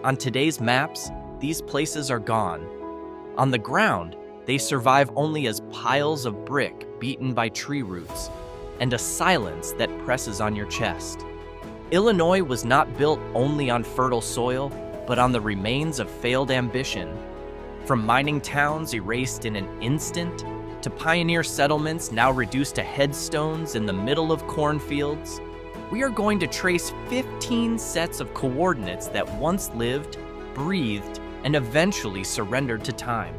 On today's maps, these places are gone. On the ground, they survive only as piles of brick beaten by tree roots, and a silence that presses on your chest. Illinois was not built only on fertile soil, but on the remains of failed ambition. From mining towns erased in an instant, to pioneer settlements now reduced to headstones in the middle of cornfields, we are going to trace 15 sets of coordinates that once lived, breathed, and eventually surrendered to time.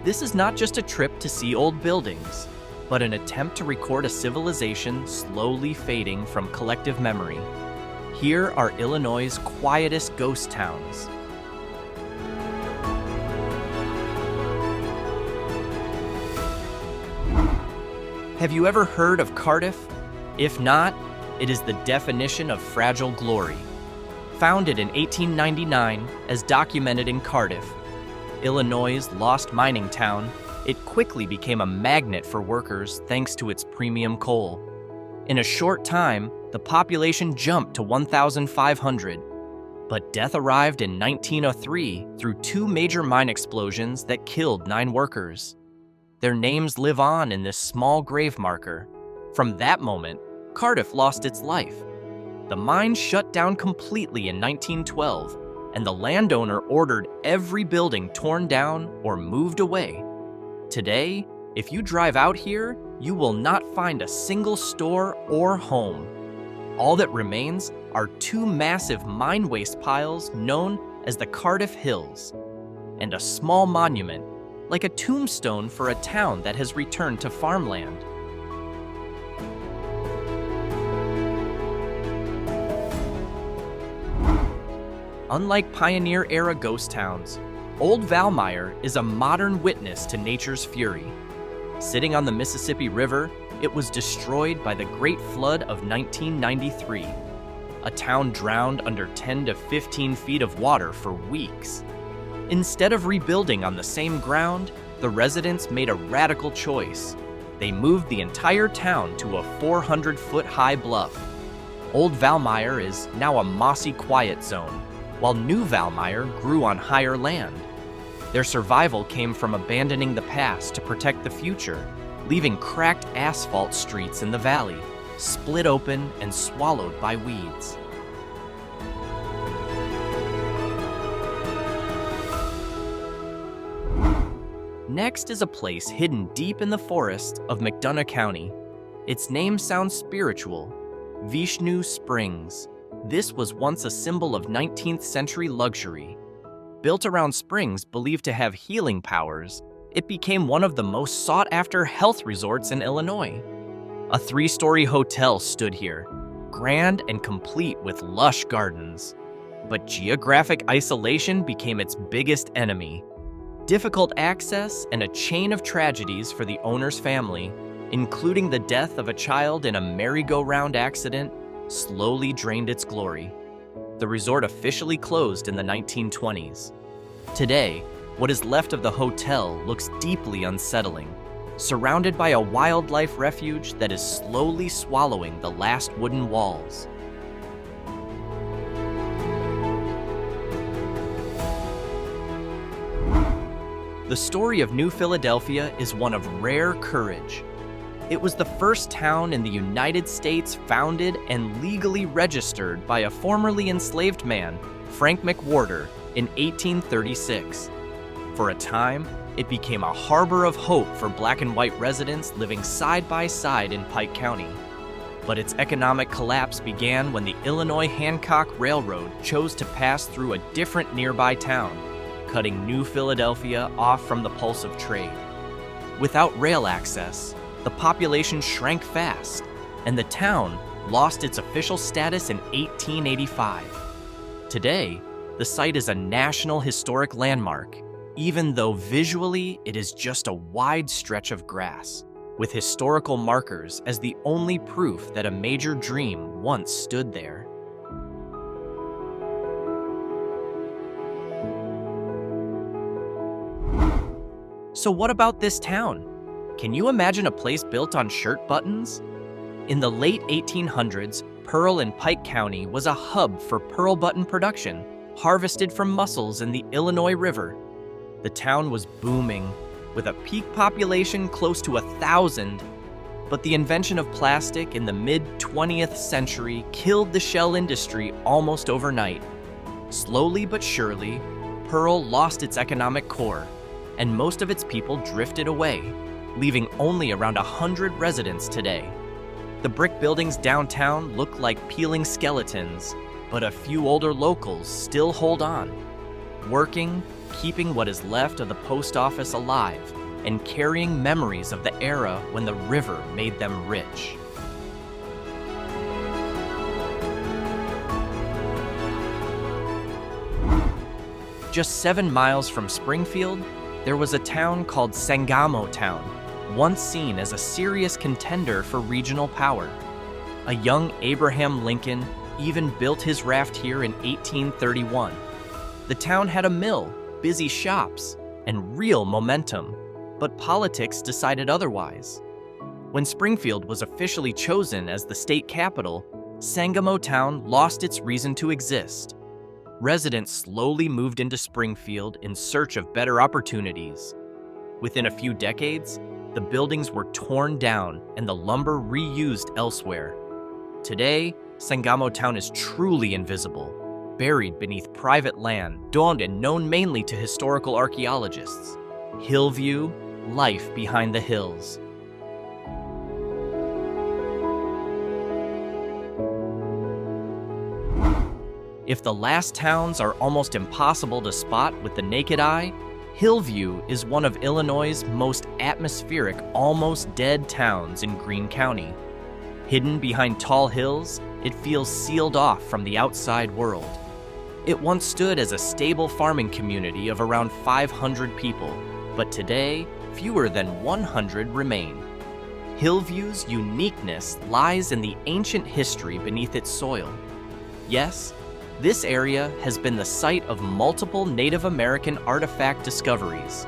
This is not just a trip to see old buildings, but an attempt to record a civilization slowly fading from collective memory. Here are Illinois' quietest ghost towns. Have you ever heard of Cardiff? If not, it is the definition of fragile glory. Founded in 1899 as documented in Cardiff, Illinois' lost mining town, it quickly became a magnet for workers thanks to its premium coal. In a short time, the population jumped to 1,500, but death arrived in 1903 through 2 major mine explosions that killed 9 workers. Their names live on in this small grave marker. From that moment, Cardiff lost its life. The mine shut down completely in 1912, and the landowner ordered every building torn down or moved away. Today, if you drive out here, you will not find a single store or home. All that remains are 2 massive mine waste piles known as the Cardiff Hills, and a small monument, like a tombstone for a town that has returned to farmland. Unlike pioneer-era ghost towns, Old Valmeyer is a modern witness to nature's fury. Sitting on the Mississippi River, it was destroyed by the Great Flood of 1993. A town drowned under 10 to 15 feet of water for weeks. Instead of rebuilding on the same ground, the residents made a radical choice. They moved the entire town to a 400-foot-high bluff. Old Valmeyer is now a mossy quiet zone, while New Valmeyer grew on higher land. Their survival came from abandoning the past to protect the future, leaving cracked asphalt streets in the valley, split open and swallowed by weeds. Next is a place hidden deep in the forest of McDonough County. Its name sounds spiritual: Vishnu Springs. This was once a symbol of 19th century luxury. Built around springs believed to have healing powers, it became one of the most sought-after health resorts in Illinois. A 3-story hotel stood here, grand and complete with lush gardens. But geographic isolation became its biggest enemy. Difficult access and a chain of tragedies for the owner's family, including the death of a child in a merry-go-round accident, slowly drained its glory. The resort officially closed in the 1920s. Today, what is left of the hotel looks deeply unsettling, surrounded by a wildlife refuge that is slowly swallowing the last wooden walls. The story of New Philadelphia is one of rare courage. It was the first town in the United States founded and legally registered by a formerly enslaved man, Frank McWorter, in 1836. For a time, it became a harbor of hope for black and white residents living side by side in Pike County. But its economic collapse began when the Illinois Hancock Railroad chose to pass through a different nearby town, cutting New Philadelphia off from the pulse of trade. Without rail access, the population shrank fast, and the town lost its official status in 1885. Today, the site is a National Historic Landmark, even though visually it is just a wide stretch of grass, with historical markers as the only proof that a major dream once stood there. So what about this town? Can you imagine a place built on shirt buttons? In the late 1800s, Pearl in Pike County was a hub for pearl button production, harvested from mussels in the Illinois River. The town was booming, with a peak population close to 1,000. But the invention of plastic in the mid-20th century killed the shell industry almost overnight. Slowly but surely, Pearl lost its economic core, and most of its people drifted away, leaving only around 100 residents today. The brick buildings downtown look like peeling skeletons, but a few older locals still hold on, working, keeping what is left of the post office alive, and carrying memories of the era when the river made them rich. Just 7 miles from Springfield, there was a town called Sangamo Town, once seen as a serious contender for regional power. A young Abraham Lincoln even built his raft here in 1831. The town had a mill, busy shops, and real momentum, but politics decided otherwise. When Springfield was officially chosen as the state capital, Sangamo Town lost its reason to exist. Residents slowly moved into Springfield in search of better opportunities. Within a few decades, the buildings were torn down and the lumber reused elsewhere. Today, Sangamo Town is truly invisible, buried beneath private land, owned and known mainly to historical archaeologists. Hillview, life behind the hills. If the last towns are almost impossible to spot with the naked eye, Hillview is one of Illinois' most atmospheric, almost dead towns in Greene County. Hidden behind tall hills, it feels sealed off from the outside world. It once stood as a stable farming community of around 500 people, but today, fewer than 100 remain. Hillview's uniqueness lies in the ancient history beneath its soil. Yes, this area has been the site of multiple Native American artifact discoveries.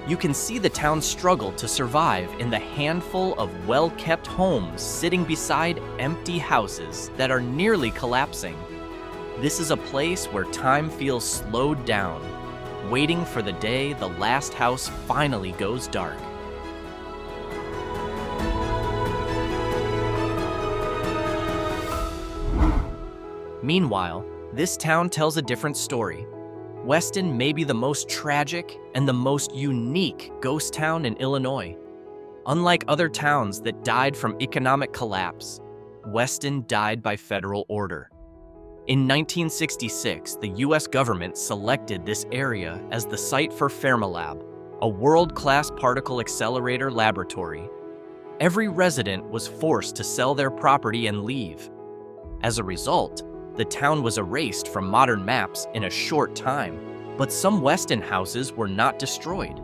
You can see the town's struggle to survive in the handful of well-kept homes sitting beside empty houses that are nearly collapsing. This is a place where time feels slowed down, waiting for the day the last house finally goes dark. Meanwhile, this town tells a different story. Weston may be the most tragic and the most unique ghost town in Illinois. Unlike other towns that died from economic collapse, Weston died by federal order. In 1966, the U.S. government selected this area as the site for Fermilab, a world-class particle accelerator laboratory. Every resident was forced to sell their property and leave. As a result, the town was erased from modern maps in a short time, but some Weston houses were not destroyed.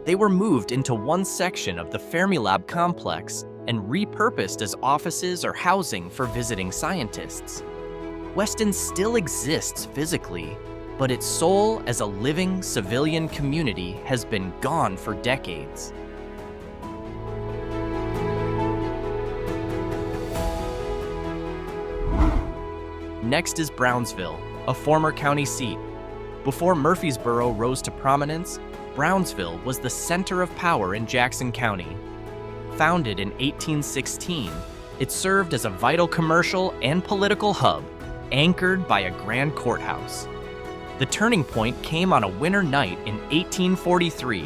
They were moved into one section of the Fermilab complex and repurposed as offices or housing for visiting scientists. Weston still exists physically, but its soul as a living civilian community has been gone for decades. Next is Brownsville, a former county seat. Before Murfreesboro rose to prominence, Brownsville was the center of power in Jackson County. Founded in 1816, it served as a vital commercial and political hub, anchored by a grand courthouse. The turning point came on a winter night in 1843,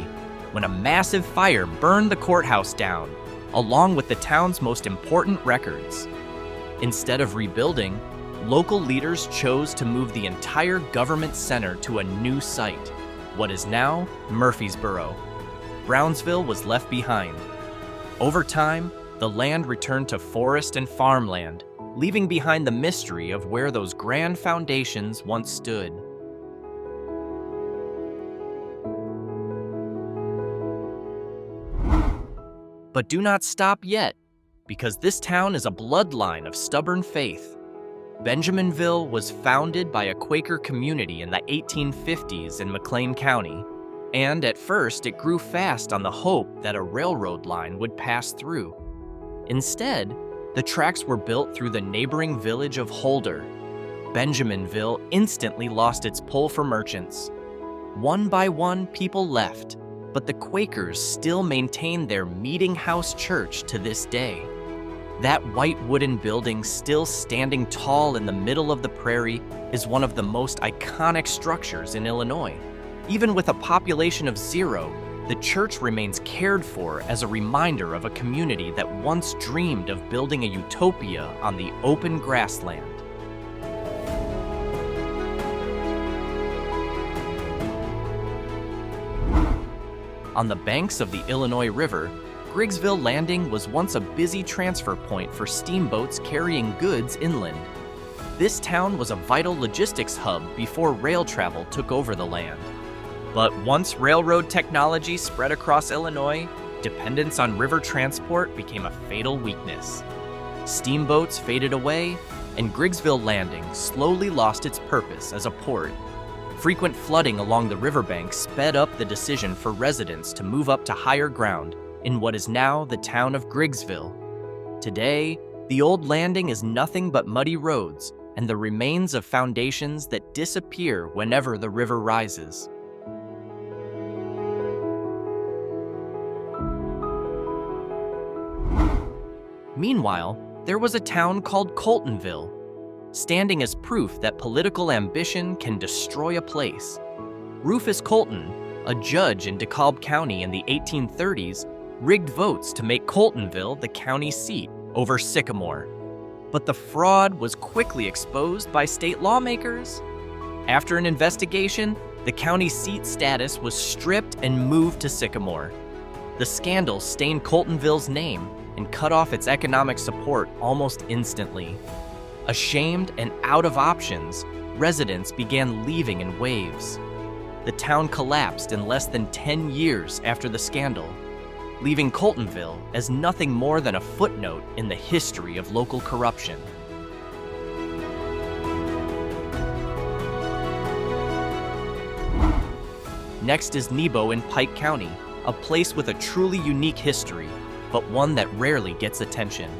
when a massive fire burned the courthouse down, along with the town's most important records. Instead of rebuilding, local leaders chose to move the entire government center to a new site, what is now Murfreesboro. Brownsville was left behind. Over time, the land returned to forest and farmland, leaving behind the mystery of where those grand foundations once stood. But do not stop yet, because this town is a bloodline of stubborn faith. Benjaminville was founded by a Quaker community in the 1850s in McLean County, and at first it grew fast on the hope that a railroad line would pass through. Instead, the tracks were built through the neighboring village of Holder. Benjaminville instantly lost its pull for merchants. One by one, people left, but the Quakers still maintained their meeting house church to this day. That white wooden building still standing tall in the middle of the prairie is one of the most iconic structures in Illinois. Even with a population of 0, the church remains cared for as a reminder of a community that once dreamed of building a utopia on the open grassland. On the banks of the Illinois River, Griggsville Landing was once a busy transfer point for steamboats carrying goods inland. This town was a vital logistics hub before rail travel took over the land. But once railroad technology spread across Illinois, dependence on river transport became a fatal weakness. Steamboats faded away, and Griggsville Landing slowly lost its purpose as a port. Frequent flooding along the riverbank sped up the decision for residents to move up to higher ground in what is now the town of Griggsville. Today, the old landing is nothing but muddy roads and the remains of foundations that disappear whenever the river rises. Meanwhile, there was a town called Coltonville, standing as proof that political ambition can destroy a place. Rufus Colton, a judge in DeKalb County in the 1830s, rigged votes to make Coltonville the county seat over Sycamore. But the fraud was quickly exposed by state lawmakers. After an investigation, the county seat status was stripped and moved to Sycamore. The scandal stained Coltonville's name and cut off its economic support almost instantly. Ashamed and out of options, residents began leaving in waves. The town collapsed in less than 10 years after the scandal, leaving Coltonville as nothing more than a footnote in the history of local corruption. Next is Nebo in Pike County, a place with a truly unique history, but one that rarely gets attention.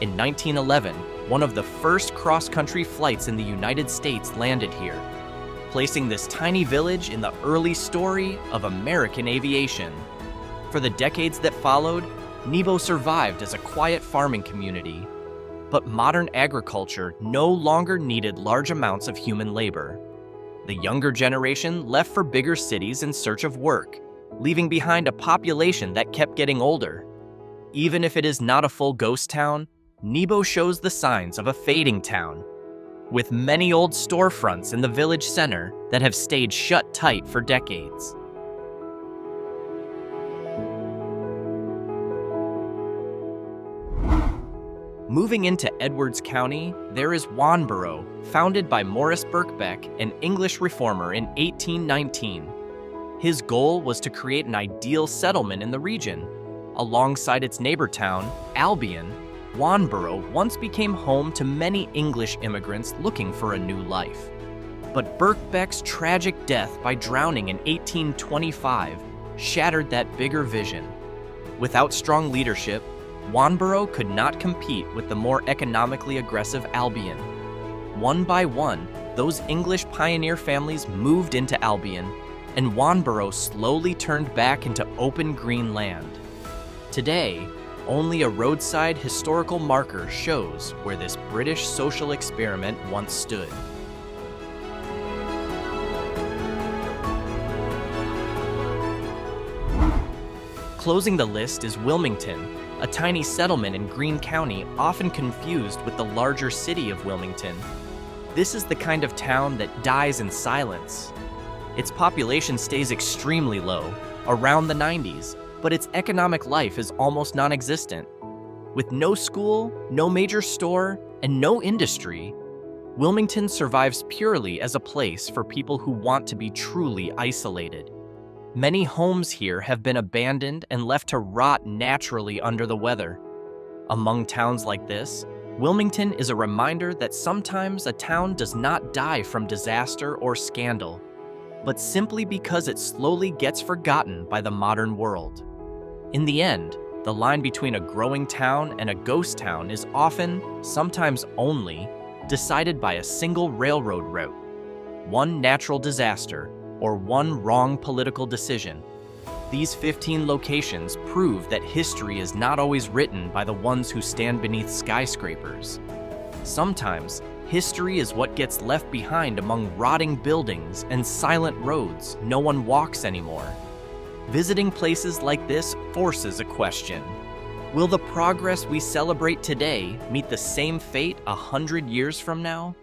In 1911, one of the first cross-country flights in the United States landed here, placing this tiny village in the early story of American aviation. For the decades that followed, Nebo survived as a quiet farming community. But modern agriculture no longer needed large amounts of human labor. The younger generation left for bigger cities in search of work, leaving behind a population that kept getting older. Even if it is not a full ghost town, Nebo shows the signs of a fading town, with many old storefronts in the village center that have stayed shut tight for decades. Moving into Edwards County, there is Wanborough, founded by Morris Birkbeck, an English reformer in 1819. His goal was to create an ideal settlement in the region. Alongside its neighbor town, Albion, Wanborough once became home to many English immigrants looking for a new life. But Birkbeck's tragic death by drowning in 1825 shattered that bigger vision. Without strong leadership, Wanborough could not compete with the more economically aggressive Albion. One by one, those English pioneer families moved into Albion, and Wanborough slowly turned back into open green land. Today, only a roadside historical marker shows where this British social experiment once stood. Closing the list is Wilmington, a tiny settlement in Greene County often confused with the larger city of Wilmington. This is the kind of town that dies in silence. Its population stays extremely low, around the 90s, but its economic life is almost non-existent. With no school, no major store, and no industry, Wilmington survives purely as a place for people who want to be truly isolated. Many homes here have been abandoned and left to rot naturally under the weather. Among towns like this, Wilmington is a reminder that sometimes a town does not die from disaster or scandal, but simply because it slowly gets forgotten by the modern world. In the end, the line between a growing town and a ghost town is often, sometimes only, decided by a single railroad route, one natural disaster, or one wrong political decision. These 15 locations prove that history is not always written by the ones who stand beneath skyscrapers. Sometimes, history is what gets left behind among rotting buildings and silent roads no one walks anymore. Visiting places like this forces a question. Will the progress we celebrate today meet the same fate 100 years from now?